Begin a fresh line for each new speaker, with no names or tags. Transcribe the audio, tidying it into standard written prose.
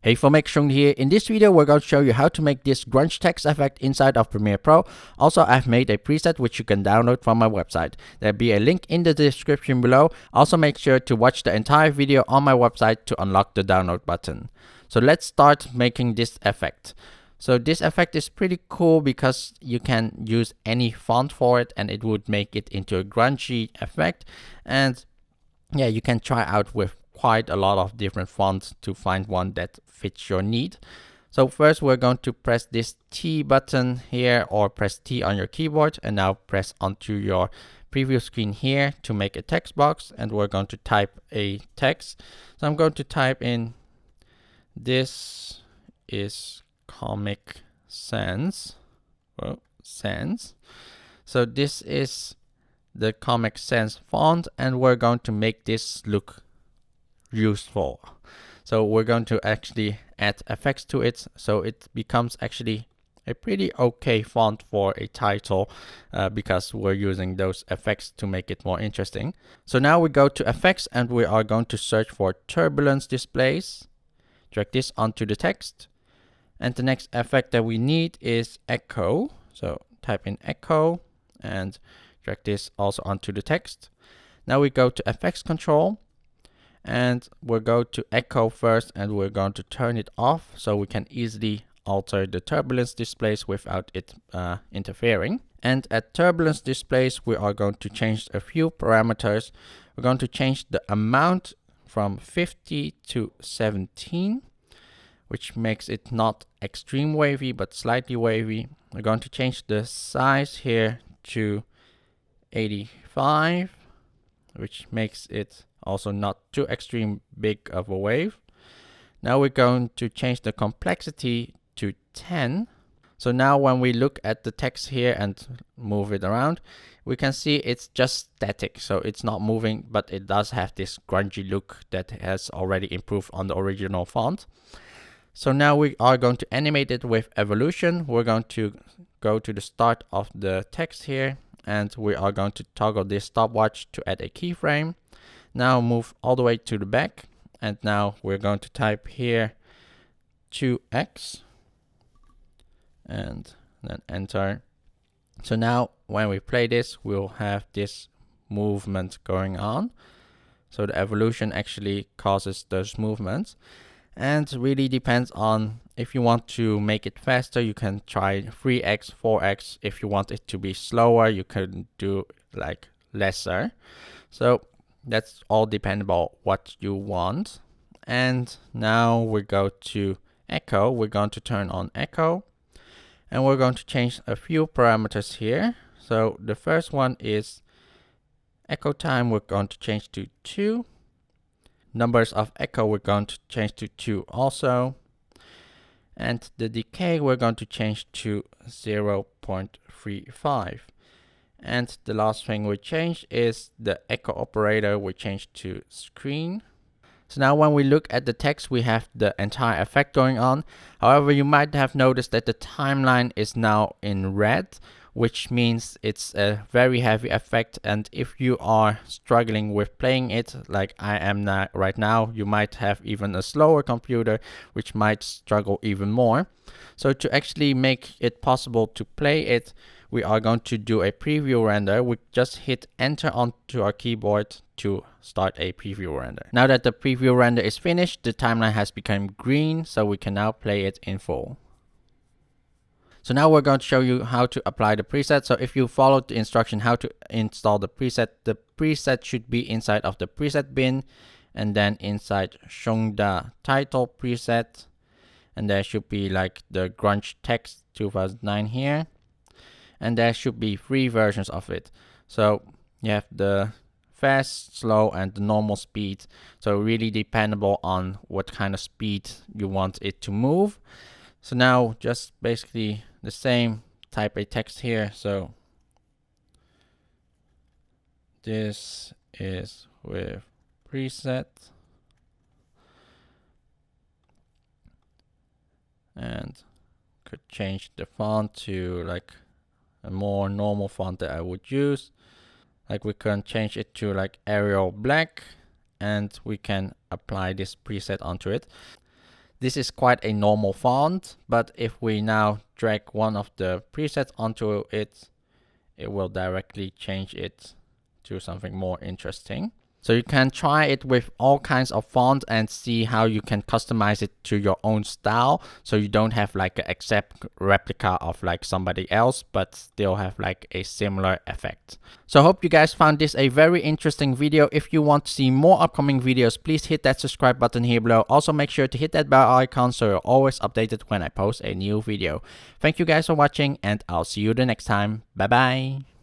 Hey Filmic, Chung here. In this video, we're going to show you how to make this Grunge Text effect inside of Premiere Pro. Also, I've made a preset which you can download from my website. There'll be a link in the description below. Also, make sure to watch the entire video on my website to unlock the download button. So let's start making this effect. So this effect is pretty cool because you can use any font for it and it would make it into a grungy effect. And yeah, you can try out with quite a lot of different fonts to find one that fits your need. So first we're going to press this T button here, or press T on your keyboard, and now press onto your preview screen here to make a text box, and we're going to type a text. So I'm going to type in, this is Comic Sans. Well, Sans. So this is the Comic Sans font, and we're going to make this look useful. So we're going to actually add effects to it, so it becomes actually a pretty okay font for a title because we're using those effects to make it more interesting. So now we go to effects and we are going to search for turbulence displays. Drag this onto the text, and the next effect that we need is echo. So type in echo and drag this also onto the text. Now we go to effects control, and we'll go to echo first, and we're going to turn it off so we can easily alter the turbulence displays without it interfering. And at turbulence displays, we are going to change a few parameters. We're going to change the amount from 50 to 17, which makes it not extreme wavy but slightly wavy. We're going to change the size here to 85, which makes it also not too extreme big of a wave. Now we're going to change the complexity to 10. So now when we look at the text here and move it around, we can see it's just static. So it's not moving, but it does have this grungy look that has already improved on the original font. So now we are going to animate it with evolution. We're going to go to the start of the text here, and we are going to toggle this stopwatch to add a keyframe. Now move all the way to the back, and now we're going to type here 2x and then enter. So now when we play this, we'll have this movement going on. So the evolution actually causes those movements, and really depends on, if you want to make it faster, you can try 3x, 4x. If you want it to be slower, you can do like lesser. So that's all dependable what you want. And now we go to echo. We're going to turn on echo, and we're going to change a few parameters here. So the first one is echo time. We're going to change to 2. Numbers of echo we're going to change to 2 also. And the decay we're going to change to 0.35. And the last thing we change is the echo operator. We change to screen. So now when we look at the text, we have the entire effect going on. However, you might have noticed that the timeline is now in red, which means it's a very heavy effect. And if you are struggling with playing it, like I am right now, you might have even a slower computer, which might struggle even more. So to actually make it possible to play it, we are going to do a preview render. We just hit enter onto our keyboard to start a preview render. Now that the preview render is finished, the timeline has become green, so we can now play it in full. So now we're going to show you how to apply the preset. So if you followed the instruction how to install the preset should be inside of the preset bin, and then inside Chung Dha title preset, and there should be like the Grunge Text 2009 here. And there should be 3 versions of it. So you have the fast, slow, and the normal speed. So really dependable on what kind of speed you want it to move. So now just basically the same, type a text here. So this is with preset. And could change the font to like a more normal font that I would use. Like we can change it to like Arial Black, and we can apply this preset onto it. This is quite a normal font, but if we now drag one of the presets onto it, it will directly change it to something more interesting. So you can try it with all kinds of fonts and see how you can customize it to your own style, so you don't have like an exact replica of like somebody else, but still have like a similar effect. So I hope you guys found this a very interesting video. If you want to see more upcoming videos, please hit that subscribe button here below. Also make sure to hit that bell icon so you're always updated when I post a new video. Thank you guys for watching, and I'll see you the next time. Bye bye.